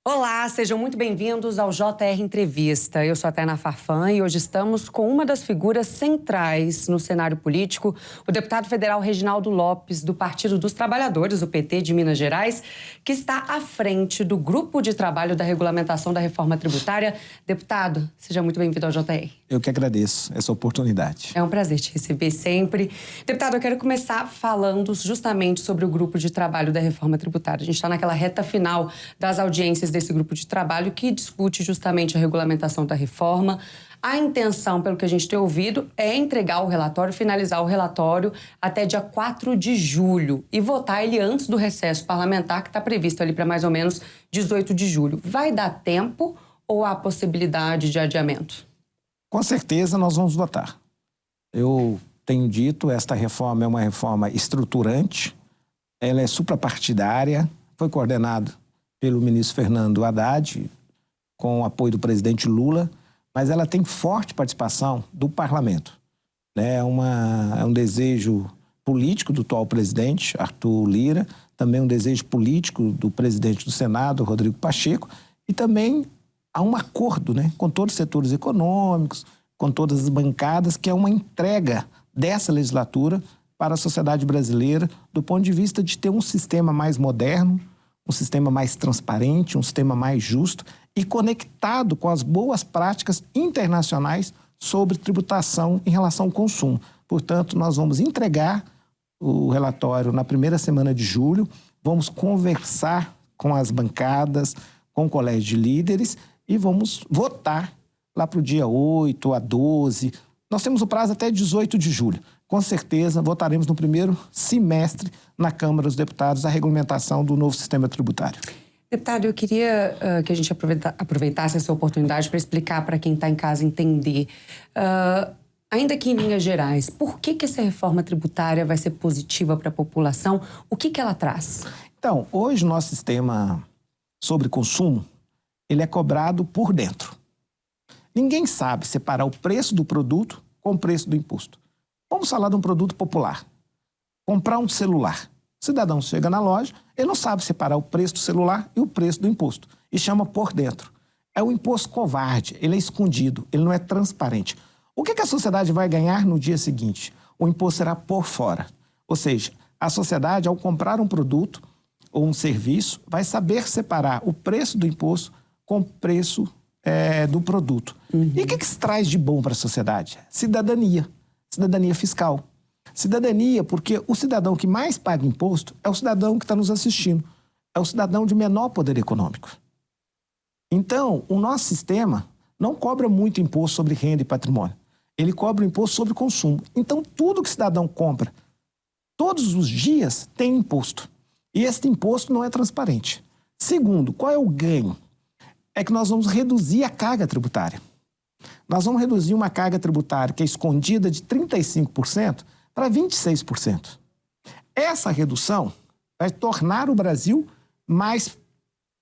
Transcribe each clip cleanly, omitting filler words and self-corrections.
Olá, sejam muito bem-vindos ao JR Entrevista. Eu sou a Tainá Farfan e hoje estamos com uma das figuras centrais no cenário político, o deputado federal Reginaldo Lopes, do Partido dos Trabalhadores, o PT de Minas Gerais, que está à frente do Grupo de Trabalho da Regulamentação da Reforma Tributária. Deputado, seja muito bem-vindo ao JR. Eu que agradeço essa oportunidade. É um prazer te receber sempre. Deputado, eu quero começar falando justamente sobre o Grupo de Trabalho da Reforma Tributária. A gente está naquela reta final das audiências desse grupo de trabalho que discute justamente a regulamentação da reforma. A intenção, pelo que a gente tem ouvido, é entregar o relatório, finalizar o relatório até dia 4 de julho e votar ele antes do recesso parlamentar, que está previsto ali para mais ou menos 18 de julho. Vai dar tempo ou há possibilidade de adiamento? Com certeza nós vamos votar. Eu tenho dito, esta reforma é uma reforma estruturante, ela é suprapartidária, foi coordenada pelo ministro Fernando Haddad, com o apoio do presidente Lula, mas ela tem forte participação do parlamento. É um desejo político do atual presidente, Arthur Lira, também um desejo político do presidente do Senado, Rodrigo Pacheco, e também há um acordo, com todos os setores econômicos, com todas as bancadas, que é uma entrega dessa legislatura para a sociedade brasileira, do ponto de vista de ter um sistema mais moderno, um sistema mais transparente, um sistema mais justo e conectado com as boas práticas internacionais sobre tributação em relação ao consumo. Portanto, nós vamos entregar o relatório na primeira semana de julho, vamos conversar com as bancadas, com o colégio de líderes e vamos votar lá para o dia 8 a 12. Nós temos o prazo até 18 de julho. Com certeza, votaremos no primeiro semestre na Câmara dos Deputados a regulamentação do novo sistema tributário. Deputado, eu queria que a gente aproveitasse essa oportunidade para explicar para quem está em casa entender. Ainda que em linhas gerais, por que essa reforma tributária vai ser positiva para a população? O que ela traz? Então, hoje o nosso sistema sobre consumo, ele é cobrado por dentro. Ninguém sabe separar o preço do produto com o preço do imposto. Vamos falar de um produto popular. Comprar um celular. O cidadão chega na loja, ele não sabe separar o preço do celular e o preço do imposto. E chama por dentro. É um imposto covarde, ele é escondido, ele não é transparente. O que a sociedade vai ganhar no dia seguinte? O imposto será por fora. Ou seja, a sociedade, ao comprar um produto ou um serviço, vai saber separar o preço do imposto com o preço do produto. E o que se traz de bom para a sociedade? Cidadania. Cidadania fiscal. Cidadania porque o cidadão que mais paga imposto é o cidadão que está nos assistindo. É o cidadão de menor poder econômico. Então, o nosso sistema não cobra muito imposto sobre renda e patrimônio. Ele cobra o imposto sobre consumo. Então, tudo que o cidadão compra, todos os dias, tem imposto. E esse imposto não é transparente. Segundo, qual é o ganho? É que nós vamos reduzir a carga tributária. Nós vamos reduzir uma carga tributária que é escondida de 35% para 26%. Essa redução vai tornar o Brasil mais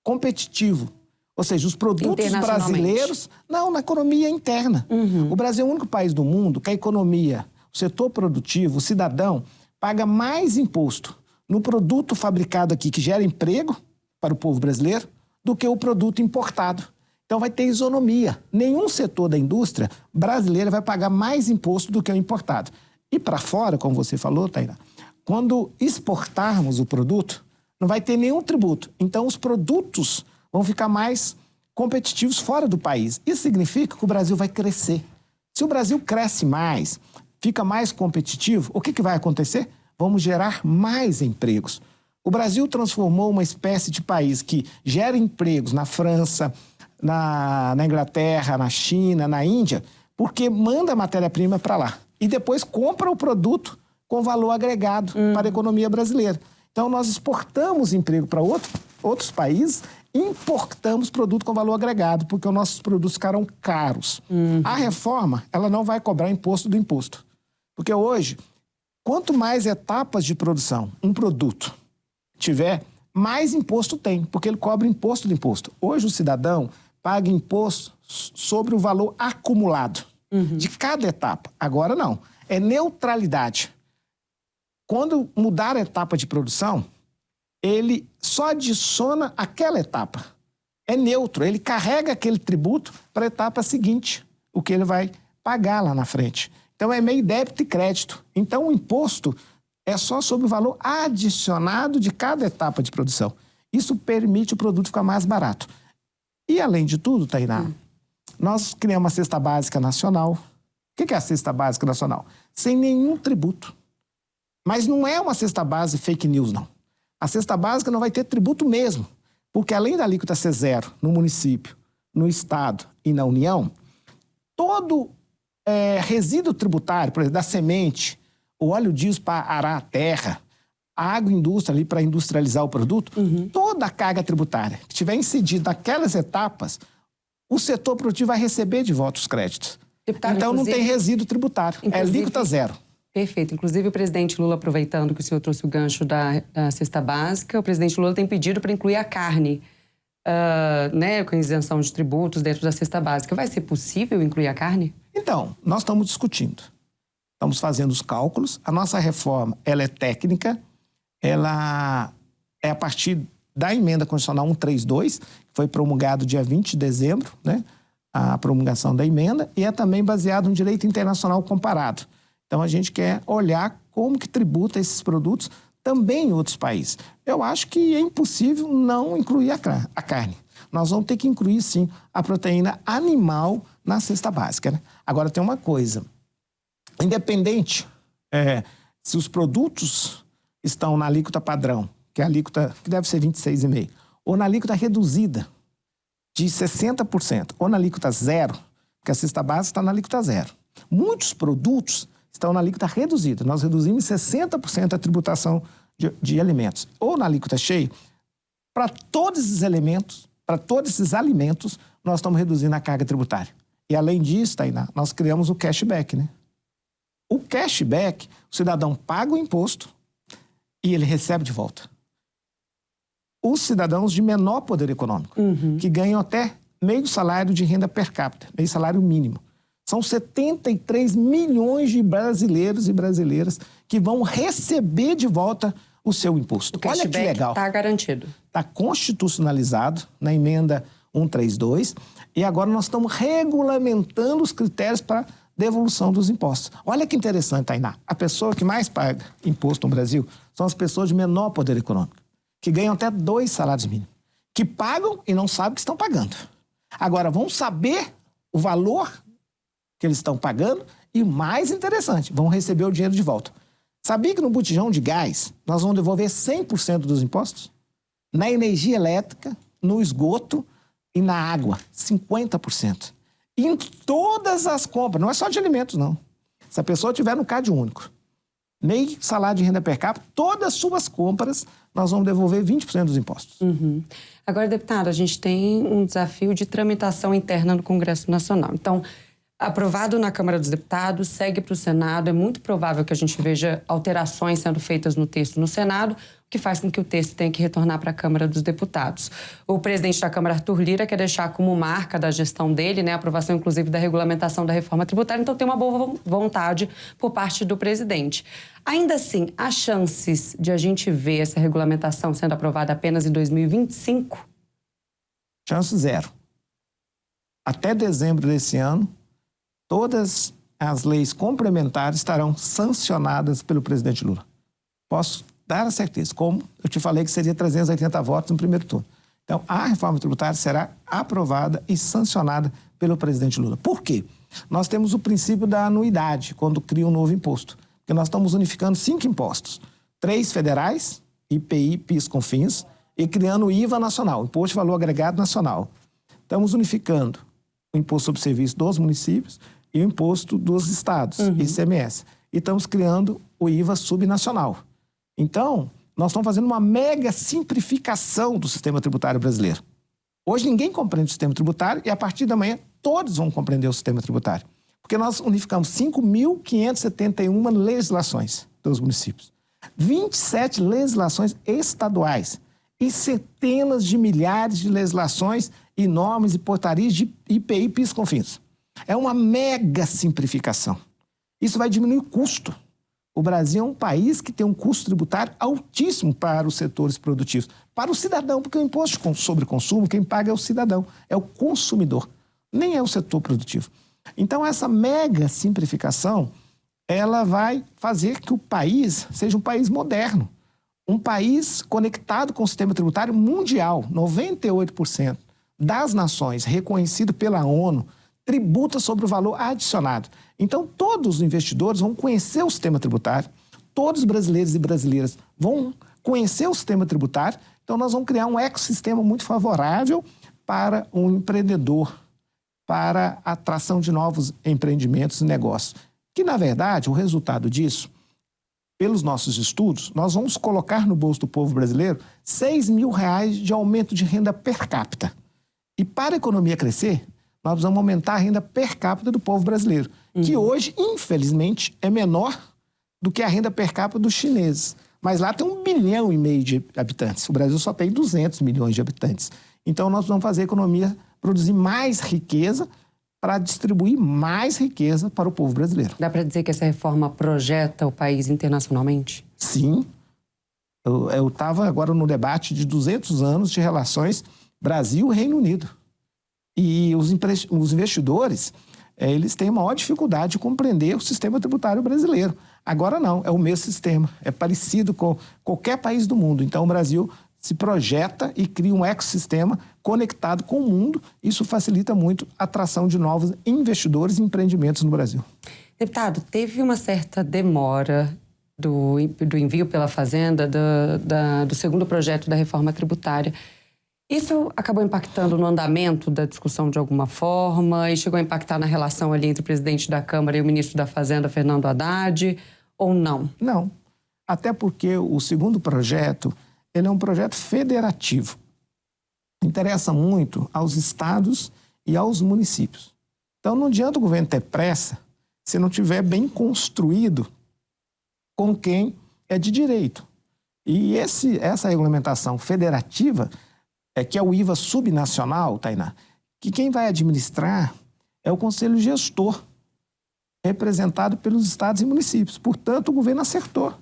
competitivo. Ou seja, os produtos brasileiros... Não, na economia interna. O Brasil é o único país do mundo que a economia, o setor produtivo, o cidadão, paga mais imposto no produto fabricado aqui, que gera emprego para o povo brasileiro, do que o produto importado. Então vai ter isonomia. Nenhum setor da indústria brasileira vai pagar mais imposto do que o importado. E para fora, como você falou, Tainá, quando exportarmos o produto, não vai ter nenhum tributo. Então os produtos vão ficar mais competitivos fora do país. Isso significa que o Brasil vai crescer. Se o Brasil cresce mais, fica mais competitivo, o que vai acontecer? Vamos gerar mais empregos. O Brasil transformou uma espécie de país que gera empregos na França, na Inglaterra, na China, na Índia, porque manda a matéria-prima para lá e depois compra o produto com valor agregado para a economia brasileira. Então, nós exportamos emprego para outros países e importamos produto com valor agregado, porque os nossos produtos ficaram caros. A reforma, ela não vai cobrar imposto do imposto. Porque hoje, quanto mais etapas de produção um produto tiver, mais imposto tem, porque ele cobra imposto do imposto. Hoje, o cidadão paga imposto sobre o valor acumulado de cada etapa. Agora não. É neutralidade. Quando mudar a etapa de produção, ele só adiciona aquela etapa. é neutro, ele carrega aquele tributo para a etapa seguinte, o que ele vai pagar lá na frente. Então, é meio débito e crédito. Então, o imposto é só sobre o valor adicionado de cada etapa de produção. Isso permite o produto ficar mais barato. E, além de tudo, Tainá, nós criamos uma cesta básica nacional. O que é a cesta básica nacional? Sem nenhum tributo. Mas não é uma cesta básica fake news, não. A cesta básica não vai ter tributo mesmo, porque além da alíquota ser zero no município, no estado e na União, todo resíduo tributário, por exemplo, da semente, o óleo diesel para arar a terra, a agroindústria ali para industrializar o produto, toda a carga tributária que tiver incidida naquelas etapas, o setor produtivo vai receber de volta os créditos. Deputado, então não tem resíduo tributário, é alíquota zero. Perfeito. Inclusive, o presidente Lula, aproveitando que o senhor trouxe o gancho da cesta básica, o presidente Lula tem pedido para incluir a carne, com isenção de tributos dentro da cesta básica. Vai ser possível incluir a carne? Então, nós estamos discutindo. Estamos fazendo os cálculos. A nossa reforma, ela é técnica, ela é a partir da emenda constitucional 132, que foi promulgado dia 20 de dezembro, né? A promulgação da emenda, e é também baseado no direito internacional comparado. Então, a gente quer olhar como que tributa esses produtos também em outros países. Eu acho que é impossível não incluir a carne. Nós vamos ter que incluir, sim, a proteína animal na cesta básica, né? Agora, tem uma coisa. Independente se os produtos estão na alíquota padrão, que é a alíquota que deve ser 26,5%, ou na alíquota reduzida de 60%, ou na alíquota zero, porque a cesta básica está na alíquota zero. Muitos produtos estão na alíquota reduzida. Nós reduzimos em 60% a tributação de alimentos. Ou na alíquota cheia, para todos esses elementos, para todos esses alimentos, nós estamos reduzindo a carga tributária. E além disso, Tainá, nós criamos o cashback, né? O cashback, o cidadão paga o imposto e ele recebe de volta. Os cidadãos de menor poder econômico, que ganham até meio salário de renda per capita, meio salário mínimo. São 73 milhões de brasileiros e brasileiras que vão receber de volta o seu imposto. Olha que legal. Está garantido. Está constitucionalizado na emenda 132 e agora nós estamos regulamentando os critérios para devolução dos impostos. Olha que interessante, Tainá. A pessoa que mais paga imposto no Brasil são as pessoas de menor poder econômico, que ganham até 2 salários mínimos, que pagam e não sabem que estão pagando. Agora, vão saber o valor que eles estão pagando e, mais interessante, vão receber o dinheiro de volta. Sabia que no botijão de gás nós vamos devolver 100% dos impostos? Na energia elétrica, no esgoto e na água, 50%. E em todas as compras, não é só de alimentos, não. Se a pessoa tiver no CAD único, meio salário de renda per capita, todas as suas compras, nós vamos devolver 20% dos impostos. Agora, deputado, a gente tem um desafio de tramitação interna no Congresso Nacional. Então, aprovado na Câmara dos Deputados, segue para o Senado. É muito provável que a gente veja alterações sendo feitas no texto no Senado, o que faz com que o texto tenha que retornar para a Câmara dos Deputados. O presidente da Câmara, Arthur Lira, quer deixar como marca da gestão dele, né, a aprovação, inclusive, da regulamentação da reforma tributária. Então, tem uma boa vontade por parte do presidente. Ainda assim, há chances de a gente ver essa regulamentação sendo aprovada apenas em 2025? Chance zero. Até dezembro desse ano, todas as leis complementares estarão sancionadas pelo presidente Lula. Posso dar a certeza, como eu te falei que seria 380 votos no primeiro turno. Então, a reforma tributária será aprovada e sancionada pelo presidente Lula. Por quê? Nós temos o princípio da anuidade, quando cria um novo imposto. Porque nós estamos unificando 5 impostos. 3 federais, IPI, PIS, COFINS, e criando o IVA nacional, Imposto de Valor Agregado Nacional. Estamos unificando o imposto sobre serviço dos municípios e o imposto dos estados, ICMS. E estamos criando o IVA subnacional. Então, nós estamos fazendo uma mega simplificação do sistema tributário brasileiro. Hoje ninguém compreende o sistema tributário e a partir da manhã todos vão compreender o sistema tributário. Porque nós unificamos 5.571 legislações dos municípios, 27 legislações estaduais e centenas de milhares de legislações e normas e portarias de IPI, PIS, COFINS. É uma mega simplificação. Isso vai diminuir o custo O Brasil é um país que tem um custo tributário altíssimo para os setores produtivos. Para o cidadão, porque o imposto sobre consumo, quem paga é o cidadão, é o consumidor, nem é o setor produtivo. Então, essa mega simplificação, ela vai fazer que o país seja um país moderno, um país conectado com o sistema tributário mundial. 98% das nações, reconhecido pela ONU, tributa sobre o valor adicionado. Então, todos os investidores vão conhecer o sistema tributário, todos os brasileiros e brasileiras vão conhecer o sistema tributário, então nós vamos criar um ecossistema muito favorável para o empreendedor, para a atração de novos empreendimentos e negócios. Que, na verdade, o resultado disso, pelos nossos estudos, nós vamos colocar no bolso do povo brasileiro R$6 mil de aumento de renda per capita. E para a economia crescer, nós vamos aumentar a renda per capita do povo brasileiro, que hoje, infelizmente, é menor do que a renda per capita dos chineses. Mas lá tem 1,5 bilhão de habitantes. O Brasil só tem 200 milhões de habitantes. Então, nós vamos fazer a economia produzir mais riqueza para distribuir mais riqueza para o povo brasileiro. Dá para dizer que essa reforma projeta o país internacionalmente? Sim. Eu estava agora no debate de 200 anos de relações Brasil-Reino Unido. E os investidores, eles têm maior dificuldade de compreender o sistema tributário brasileiro. Agora não, é o mesmo sistema, é parecido com qualquer país do mundo. Então o Brasil se projeta e cria um ecossistema conectado com o mundo. Isso facilita muito a atração de novos investidores e empreendimentos no Brasil. Deputado, teve uma certa demora do envio pela Fazenda do segundo projeto da reforma tributária. Isso acabou impactando no andamento da discussão de alguma forma e chegou a impactar na relação ali entre o presidente da Câmara e o ministro da Fazenda, Fernando Haddad, ou não? Não, até porque o segundo projeto, ele é um projeto federativo. Interessa muito aos estados e aos municípios. Então, não adianta o governo ter pressa se não tiver bem construído com quem é de direito. E essa regulamentação federativa, que é o IVA subnacional, Tainá, que quem vai administrar é o Conselho Gestor, representado pelos estados e municípios. Portanto, o governo acertou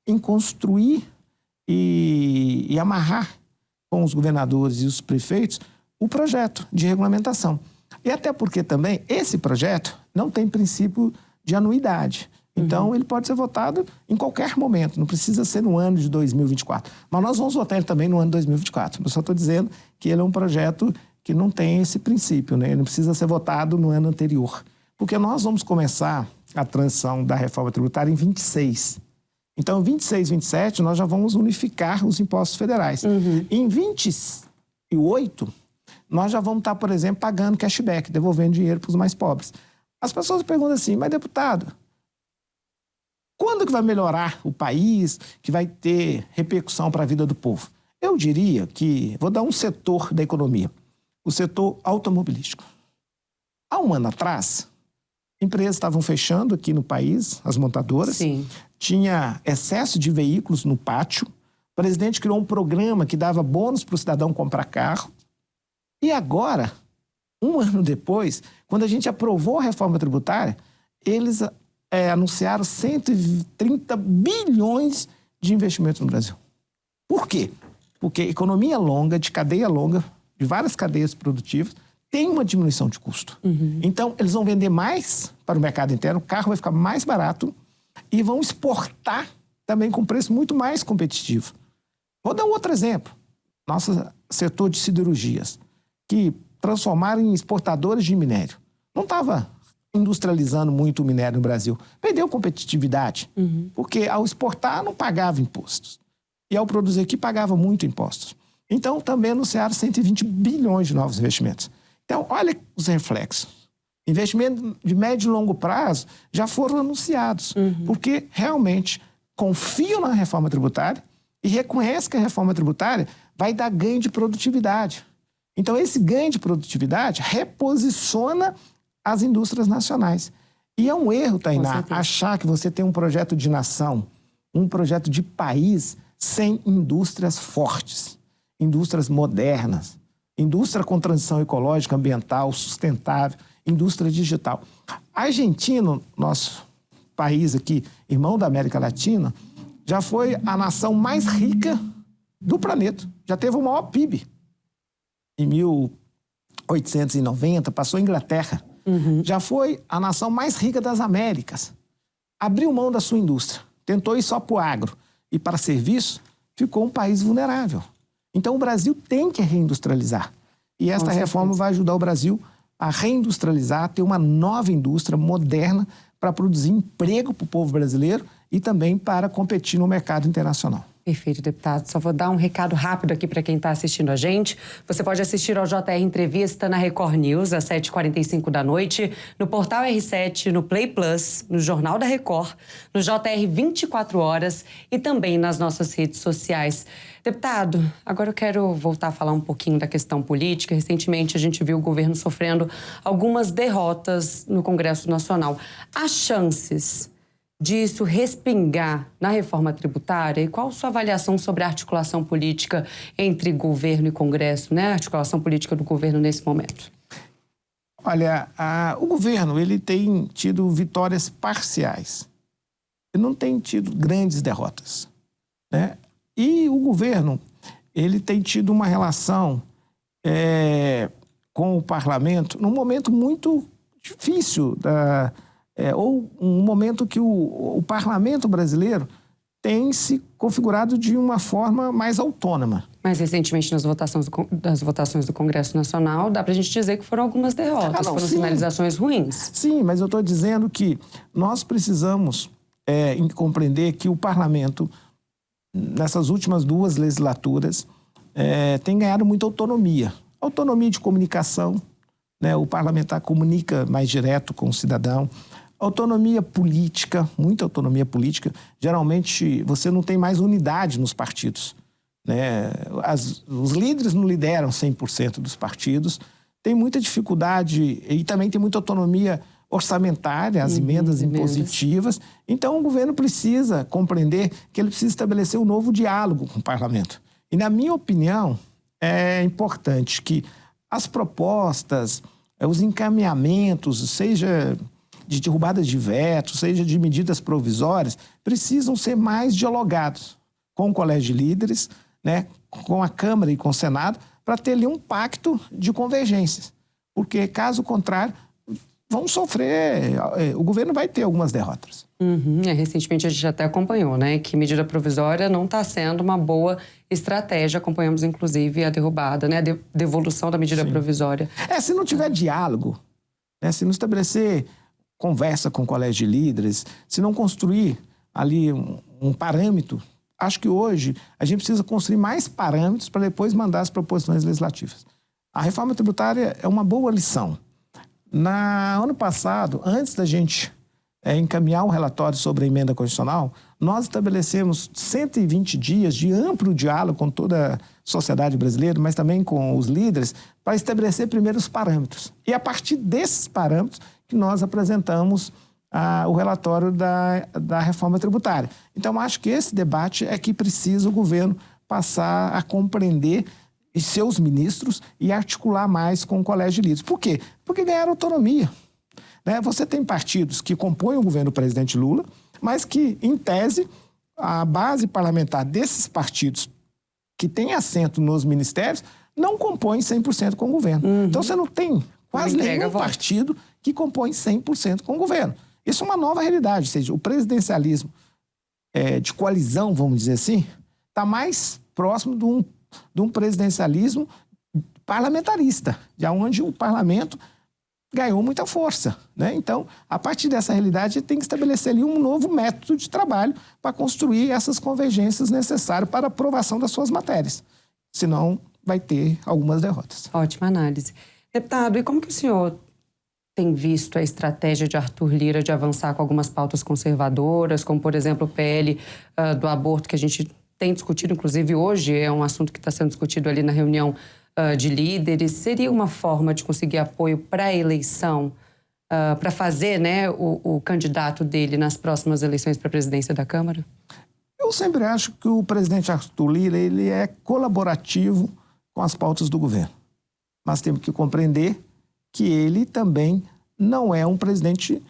em construir e amarrar com os governadores e os prefeitos o projeto de regulamentação. E até porque também esse projeto não tem princípio de anuidade. Então, ele pode ser votado em qualquer momento, não precisa ser no ano de 2024. Mas nós vamos votar ele também no ano de 2024. Eu só estou dizendo que ele é um projeto que não tem esse princípio, né? Ele não precisa ser votado no ano anterior. Porque nós vamos começar a transição da reforma tributária em 26. Então, em 26, 27, nós já vamos unificar os impostos federais. Em 28, nós já vamos estar, por exemplo, pagando cashback, devolvendo dinheiro para os mais pobres. As pessoas perguntam assim, mas deputado, quando que vai melhorar o país, que vai ter repercussão para a vida do povo? Eu diria que, vou dar um setor da economia, o setor automobilístico. Há um ano atrás, empresas estavam fechando aqui no país, as montadoras. Sim. Tinha excesso de veículos no pátio. O presidente criou um programa que dava bônus para o cidadão comprar carro. E agora, um ano depois, quando a gente aprovou a reforma tributária, eles anunciaram 130 bilhões de investimentos no Brasil. Por quê? Porque economia longa, de cadeia longa, de várias cadeias produtivas, tem uma diminuição de custo. Então, eles vão vender mais para o mercado interno, o carro vai ficar mais barato e vão exportar também com preço muito mais competitivo. Vou dar um outro exemplo. Nosso setor de siderurgias, que transformaram em exportadores de minério. Não estava industrializando muito o minério no Brasil. Perdeu competitividade, porque ao exportar não pagava impostos. E ao produzir aqui pagava muito impostos. Então, também anunciaram 120 bilhões de novos investimentos. Então, olha os reflexos. Investimentos de médio e longo prazo já foram anunciados, porque realmente confiam na reforma tributária e reconhecem que a reforma tributária vai dar ganho de produtividade. Então, esse ganho de produtividade reposiciona as indústrias nacionais. E é um erro, Tainá, achar que você tem um projeto de nação, um projeto de país sem indústrias fortes, indústrias modernas, indústria com transição ecológica, ambiental, sustentável, indústria digital. A Argentina, nosso país aqui, irmão da América Latina, já foi a nação mais rica do planeta. Já teve o maior PIB. Em 1890, passou a Inglaterra. Já foi a nação mais rica das Américas. Abriu mão da sua indústria, tentou ir só para o agro e para serviço, ficou um país vulnerável. Então o Brasil tem que reindustrializar. E esta reforma vai ajudar o Brasil a reindustrializar, ter uma nova indústria moderna para produzir emprego para o povo brasileiro e também para competir no mercado internacional. Perfeito, deputado. Só vou dar um recado rápido aqui para quem está assistindo a gente. Você pode assistir ao JR Entrevista na Record News, às 7h45 da noite, no Portal R7, no Play Plus, no Jornal da Record, no JR 24 Horas e também nas nossas redes sociais. Deputado, agora eu quero voltar a falar um pouquinho da questão política. Recentemente, a gente viu o governo sofrendo algumas derrotas no Congresso Nacional. Há chances disso respingar na reforma tributária? E qual a sua avaliação sobre a articulação política entre governo e Congresso, né? A articulação política do governo nesse momento. Olha, o governo ele tem tido vitórias parciais. Ele não tem tido grandes derrotas, né? E o governo ele tem tido uma relação com o parlamento num momento muito difícil ou um momento que o parlamento brasileiro tem se configurado de uma forma mais autônoma. Mas recentemente nas votações do Congresso Nacional, dá para a gente dizer que foram algumas derrotas, foram sinalizações ruins. Sim, mas eu estou dizendo que nós precisamos compreender que o parlamento, nessas últimas 2 legislaturas, tem ganhado muita autonomia. Autonomia de comunicação, né? O parlamentar comunica mais direto com o cidadão. Autonomia política, muita autonomia política. Geralmente, você não tem mais unidade nos partidos, né? Os líderes não lideram 100% dos partidos. Tem muita dificuldade e também tem muita autonomia orçamentária, as emendas impositivas. Então, o governo precisa compreender que ele precisa estabelecer um novo diálogo com o parlamento. E, na minha opinião, é importante que as propostas, os encaminhamentos, seja de derrubadas de veto, seja de medidas provisórias, precisam ser mais dialogados com o Colégio de Líderes, né, com a Câmara e com o Senado, para ter ali um pacto de convergências. Porque, caso contrário, vão sofrer, o governo vai ter algumas derrotas. Recentemente a gente até acompanhou, né, que medida provisória não está sendo uma boa estratégia. Acompanhamos, inclusive, a derrubada, né, a devolução da medida provisória. Se não tiver diálogo, né, se não estabelecer conversa com o Colégio de Líderes, se não construir ali um parâmetro, acho que hoje a gente precisa construir mais parâmetros para depois mandar as proposições legislativas. A reforma tributária é uma boa lição. Ano passado, antes da gente encaminhar um relatório sobre a emenda constitucional, nós estabelecemos 120 dias de amplo diálogo com toda a sociedade brasileira, mas também com os líderes, para estabelecer primeiro os parâmetros. E a partir desses parâmetros que nós apresentamos o relatório da reforma tributária. Então, acho que esse debate é que precisa o governo passar a compreender e seus ministros e articular mais com o Colégio de Líderes. Por quê? Porque ganharam autonomia, né? Você tem partidos que compõem o governo do presidente Lula, mas que, em tese, a base parlamentar desses partidos que tem assento nos ministérios não compõe 100% com o governo. Então, você não tem quase nenhum partido que compõe 100% com o governo. Isso é uma nova realidade, ou seja, o presidencialismo de coalizão, vamos dizer assim, está mais próximo de um presidencialismo parlamentarista, de onde o parlamento ganhou muita força, né? Então, a partir dessa realidade, tem que estabelecer ali um novo método de trabalho para construir essas convergências necessárias para a aprovação das suas matérias. Senão, vai ter algumas derrotas. Ótima análise. Deputado, e como que o senhor tem visto a estratégia de Arthur Lira de avançar com algumas pautas conservadoras, como, por exemplo, o PL do aborto, que a gente tem discutido, inclusive hoje, é um assunto que está sendo discutido ali na reunião de líderes. Seria uma forma de conseguir apoio para a eleição, para fazer, né, o candidato dele nas próximas eleições para a presidência da Câmara? Eu sempre acho que o presidente Arthur Lira ele é colaborativo com as pautas do governo. Mas temos que compreender que ele também não é um presidente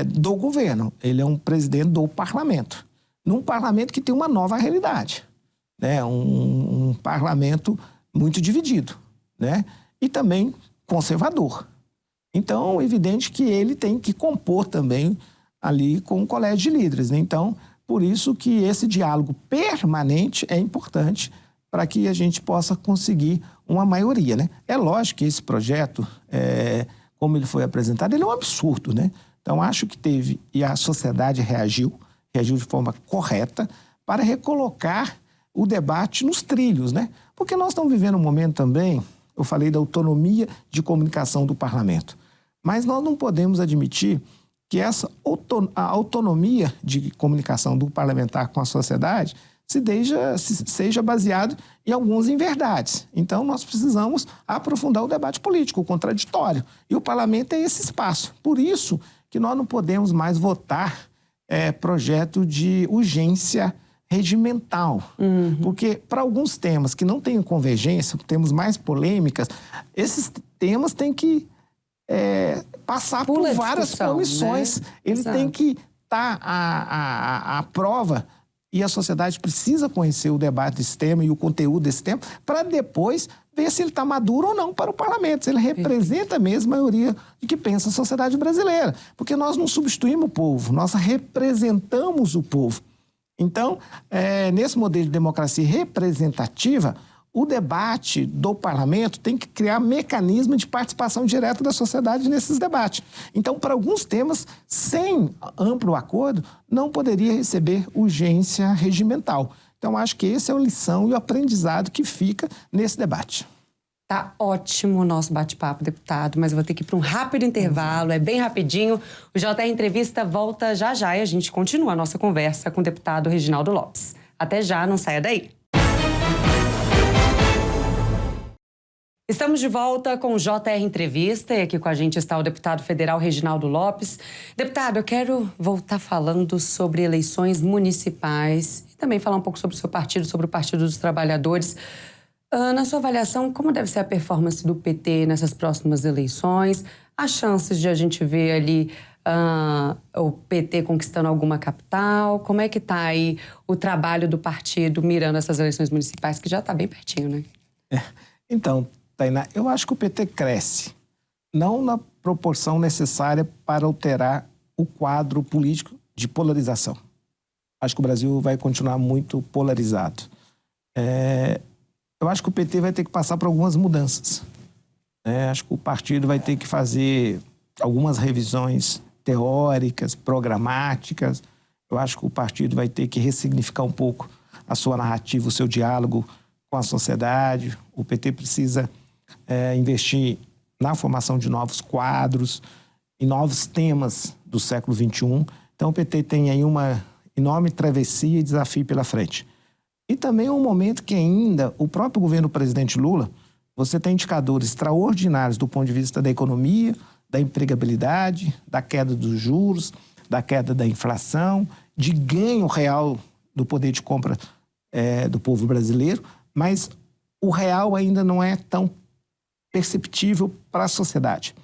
do governo, ele é um presidente do parlamento. Num parlamento que tem uma nova realidade, né? Um parlamento muito dividido, né? E também conservador. Então, é evidente que ele tem que compor também ali com o colégio de líderes, né? Então, por isso que esse diálogo permanente é importante para que a gente possa conseguir uma maioria, né? É lógico que esse projeto, como ele foi apresentado, ele é um absurdo, né? Então, acho que teve, e a sociedade reagiu de forma correta para recolocar o debate nos trilhos, né? Porque nós estamos vivendo um momento também, eu falei da autonomia de comunicação do parlamento, mas nós não podemos admitir que essa autonomia de comunicação do parlamentar com a sociedade seja baseado em algumas inverdades. Então, nós precisamos aprofundar o debate político, o contraditório. E o parlamento é esse espaço. Por isso que nós não podemos mais votar projeto de urgência regimental. Porque para alguns temas que não têm convergência, temos mais polêmicas, esses temas têm que passar por várias comissões. Né? Ele tem que estar à prova e a sociedade precisa conhecer o debate desse tema e o conteúdo desse tema para depois ver se ele está maduro ou não para o parlamento, se ele representa mesmo a maioria de que pensa a sociedade brasileira. Porque nós não substituímos o povo, nós representamos o povo. Então, nesse modelo de democracia representativa, o debate do parlamento tem que criar mecanismo de participação direta da sociedade nesses debates. Então, para alguns temas, sem amplo acordo, não poderia receber urgência regimental. Então, acho que essa é a lição e o aprendizado que fica nesse debate. Tá ótimo o nosso bate-papo, deputado, mas eu vou ter que ir para um rápido intervalo, é bem rapidinho. O JR Entrevista volta já já e a gente continua a nossa conversa com o deputado Reginaldo Lopes. Até já, não saia daí. Estamos de volta com o JR Entrevista e aqui com a gente está o deputado federal Reginaldo Lopes. Deputado, eu quero voltar falando sobre eleições municipais e também falar um pouco sobre o seu partido, sobre o Partido dos Trabalhadores. Na sua avaliação, como deve ser a performance do PT nessas próximas eleições? As chances de a gente ver ali o PT conquistando alguma capital? Como é que está aí o trabalho do partido mirando essas eleições municipais, que já está bem pertinho, né? Então, Tainá, eu acho que o PT cresce, não na proporção necessária para alterar o quadro político de polarização. Acho que o Brasil vai continuar muito polarizado. Eu acho que o PT vai ter que passar por algumas mudanças. Acho que o partido vai ter que fazer algumas revisões teóricas, programáticas. Eu acho que o partido vai ter que ressignificar um pouco a sua narrativa, o seu diálogo com a sociedade. O PT precisa investir na formação de novos quadros e novos temas do século XXI. Então, o PT tem aí uma enorme travessia e desafio pela frente. E também é um momento que ainda o próprio governo do presidente Lula, você tem indicadores extraordinários do ponto de vista da economia, da empregabilidade, da queda dos juros, da queda da inflação, de ganho real do poder de compra do povo brasileiro, mas o real ainda não é tão perceptível para a sociedade.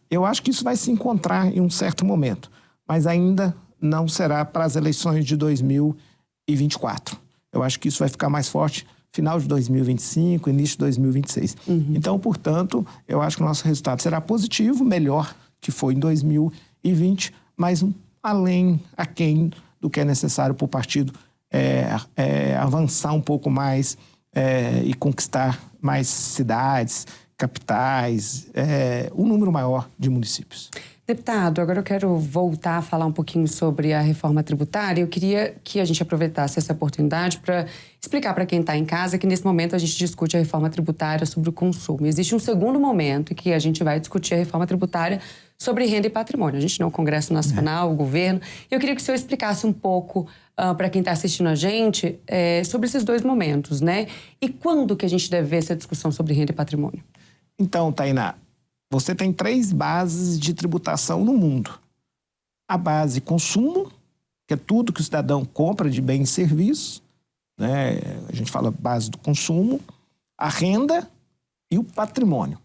Eu acho que isso vai se encontrar em um certo momento, mas ainda não será para as eleições de 2024. Eu acho que isso vai ficar mais forte final de 2025, início de 2026. Então, portanto, eu acho que o nosso resultado será positivo, melhor que foi em 2020, mas aquém do que é necessário para o partido avançar um pouco mais e conquistar mais cidades, capitais, um número maior de municípios. Deputado, agora eu quero voltar a falar um pouquinho sobre a reforma tributária. Eu queria que a gente aproveitasse essa oportunidade para explicar para quem está em casa que nesse momento a gente discute a reforma tributária sobre o consumo. Existe um segundo momento em que a gente vai discutir a reforma tributária sobre renda e patrimônio. A gente não é o Congresso Nacional, o governo. Eu queria que o senhor explicasse um pouco para quem está assistindo a gente sobre esses dois momentos, né? E quando que a gente deve ver essa discussão sobre renda e patrimônio? Então, Tainá, você tem 3 bases de tributação no mundo. A base consumo, que é tudo que o cidadão compra de bens e serviços, né? A gente fala base do consumo, a renda e o patrimônio.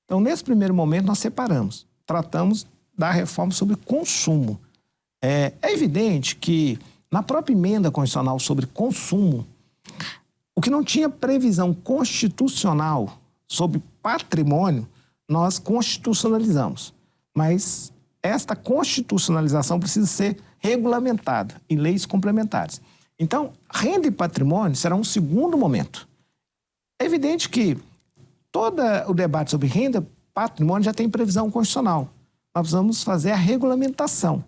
Então, nesse primeiro momento, nós separamos. Tratamos da reforma sobre consumo. É evidente que, na própria emenda constitucional sobre consumo, o que não tinha previsão constitucional sobre patrimônio, nós constitucionalizamos. Mas esta constitucionalização precisa ser regulamentada em leis complementares. Então, renda e patrimônio será um segundo momento. É evidente que todo o debate sobre renda e patrimônio já tem previsão constitucional. Nós precisamos fazer a regulamentação.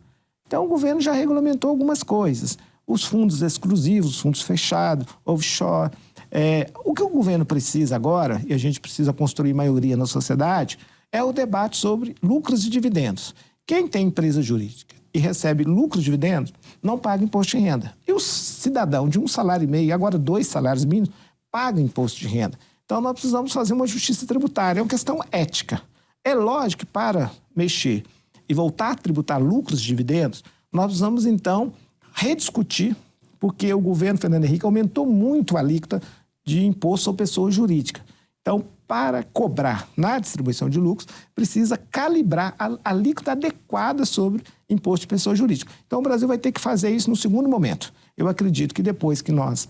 Então, o governo já regulamentou algumas coisas. Os fundos exclusivos, os fundos fechados, offshore. O que o governo precisa agora, e a gente precisa construir maioria na sociedade, é o debate sobre lucros e dividendos. Quem tem empresa jurídica e recebe lucros e dividendos, não paga imposto de renda. E o cidadão de 1,5 salário, e agora 2 salários mínimos, paga imposto de renda. Então, nós precisamos fazer uma justiça tributária. É uma questão ética. É lógico que para mexer e voltar a tributar lucros e dividendos, nós precisamos, então, rediscutir, porque o governo Fernando Henrique aumentou muito a alíquota de imposto sobre pessoa jurídica. Então, para cobrar na distribuição de lucros, precisa calibrar a alíquota adequada sobre imposto de pessoa jurídica. Então, o Brasil vai ter que fazer isso no segundo momento. Eu acredito que depois que nós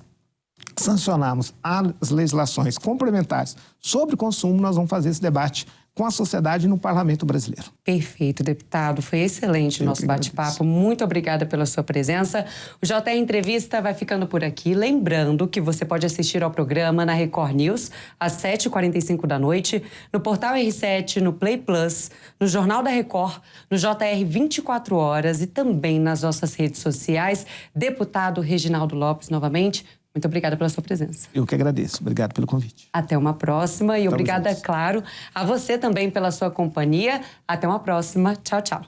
sancionarmos as legislações complementares sobre consumo, nós vamos fazer esse debate com a sociedade no Parlamento brasileiro. Perfeito, deputado. Foi excelente o nosso bate-papo. Muito obrigada pela sua presença. O JR Entrevista vai ficando por aqui. Lembrando que você pode assistir ao programa na Record News, às 7h45 da noite, no Portal R7, no Play Plus, no Jornal da Record, no JR 24 Horas e também nas nossas redes sociais. Deputado Reginaldo Lopes, novamente, muito obrigada pela sua presença. Eu que agradeço. Obrigado pelo convite. Até uma próxima. E obrigada, claro, a você também pela sua companhia. Até uma próxima. Tchau, tchau.